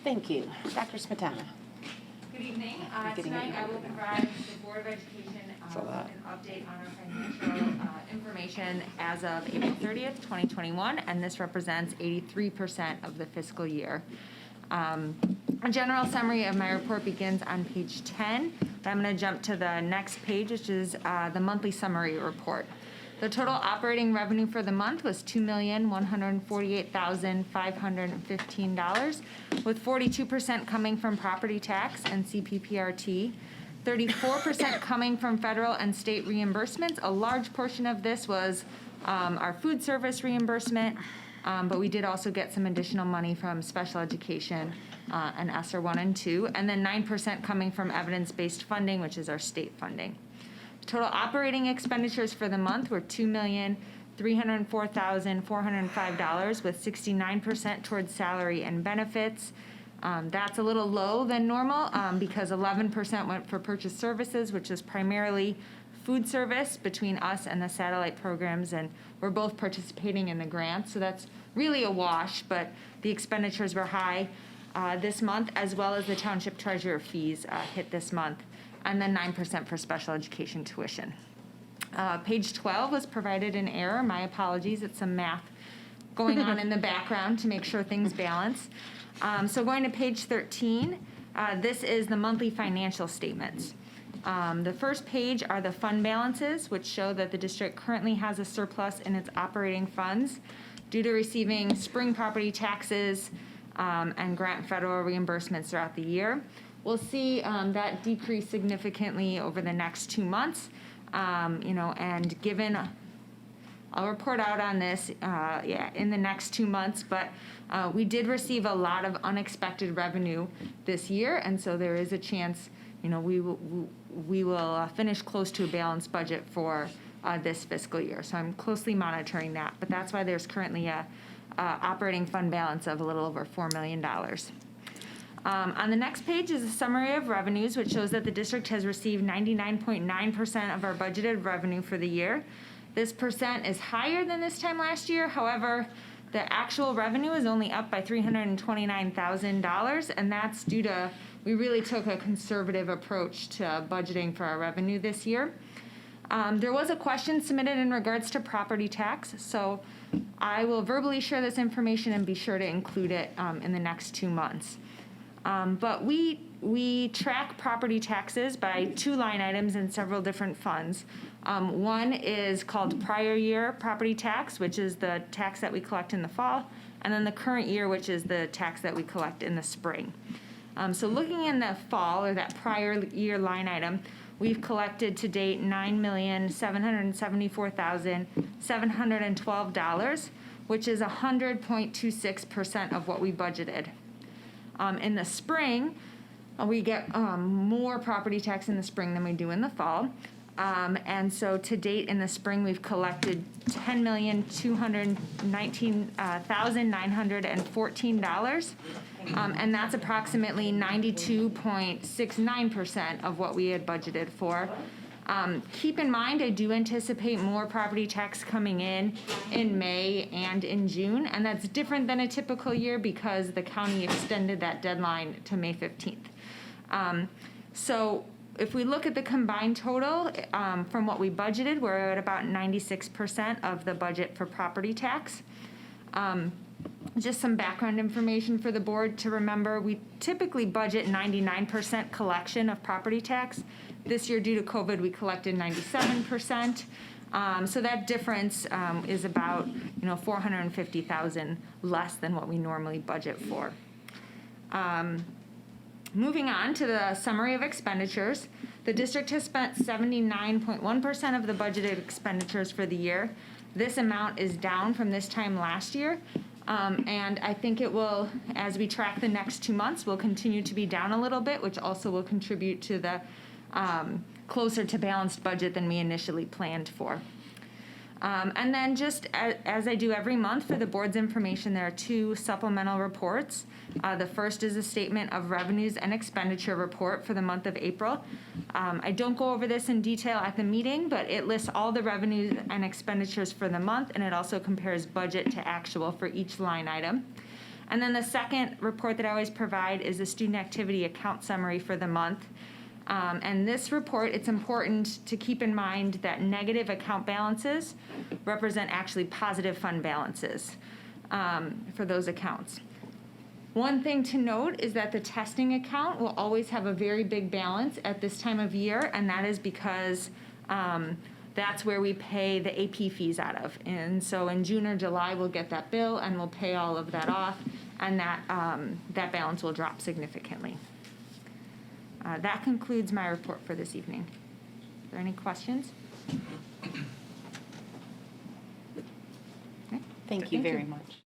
Thank you. Dr. Smetana. Good evening. Tonight I will provide the Board of Education an update on our financial information as of April 30th, 2021, and this represents 83% of the fiscal year. A general summary of my report begins on page 10, but I'm going to jump to the next page, which is the monthly summary report. The total operating revenue for the month was $2,148,515, with 42% coming from property tax and CPPRT, 34% coming from federal and state reimbursements. A large portion of this was our food service reimbursement, but we did also get some additional money from special education and ESSER 1 and 2, and then 9% coming from evidence-based funding, which is our state funding. Total operating expenditures for the month were $2,304,405, with 69% towards salary and benefits. That's a little low than normal because 11% went for purchase services, which is primarily food service between us and the satellite programs, and we're both participating in the grants, so that's really a wash, but the expenditures were high this month, as well as the township treasurer fees hit this month, and then 9% for special education tuition. Page 12 was provided in error. My apologies. It's some math going on in the background to make sure things balance. So going to page 13, this is the monthly financial statements. The first page are the fund balances, which show that the district currently has a surplus in its operating funds due to receiving spring property taxes and grant federal reimbursements throughout the year. We'll see that decrease significantly over the next 2 months, and given, I'll report out on this, in the next 2 months, but we did receive a lot of unexpected revenue this year, and so there is a chance, we will finish close to a balanced budget for this fiscal year. So I'm closely monitoring that, but that's why there's currently a operating fund balance of a little over $4 million. On the next page is a summary of revenues, which shows that the district has received 99.9% of our budgeted revenue for the year. This percent is higher than this time last year. However, the actual revenue is only up by $329,000, and that's due to, we really took a conservative approach to budgeting for our revenue this year. There was a question submitted in regards to property tax, so I will verbally share this information and be sure to include it in the next 2 months. But we track property taxes by 2 line items in several different funds. One is called prior year property tax, which is the tax that we collect in the fall, and then the current year, which is the tax that we collect in the spring. So looking in the fall, or that prior year line item, we've collected to date $9,774,712, which is 100.26% of what we budgeted. In the spring, we get more property tax in the spring than we do in the fall. And so to date in the spring, we've collected $10,219,914. And that's approximately 92.69% of what we had budgeted for. Keep in mind, I do anticipate more property tax coming in May and in June, and that's different than a typical year because the county extended that deadline to May 15th. So if we look at the combined total from what we budgeted, we're at about 96% of the budget for property tax. Just some background information for the board to remember. We typically budget 99% collection of property tax. This year, due to COVID, we collected 97%. So that difference is about $450,000 less than what we normally budget for. Moving on to the summary of expenditures, the district has spent 79.1% of the budgeted expenditures for the year. This amount is down from this time last year. And I think it will, as we track the next 2 months, will continue to be down a little bit, which also will contribute to the closer to balanced budget than we initially planned for. And then just as I do every month for the board's information, there are 2 supplemental reports. The first is a statement of revenues and expenditure report for the month of April. I don't go over this in detail at the meeting, but it lists all the revenues and expenditures for the month, and it also compares budget to actual for each line item. And then the second report that I always provide is the student activity account summary for the month. And this report, it's important to keep in mind that negative account balances represent actually positive fund balances for those accounts. One thing to note is that the testing account will always have a very big balance at this time of year, and that is because that's where we pay the AP fees out of. And so in June or July, we'll get that bill and we'll pay all of that off, and that balance will drop significantly. That concludes my report for this evening. Are there any questions? Okay. Thank you very much.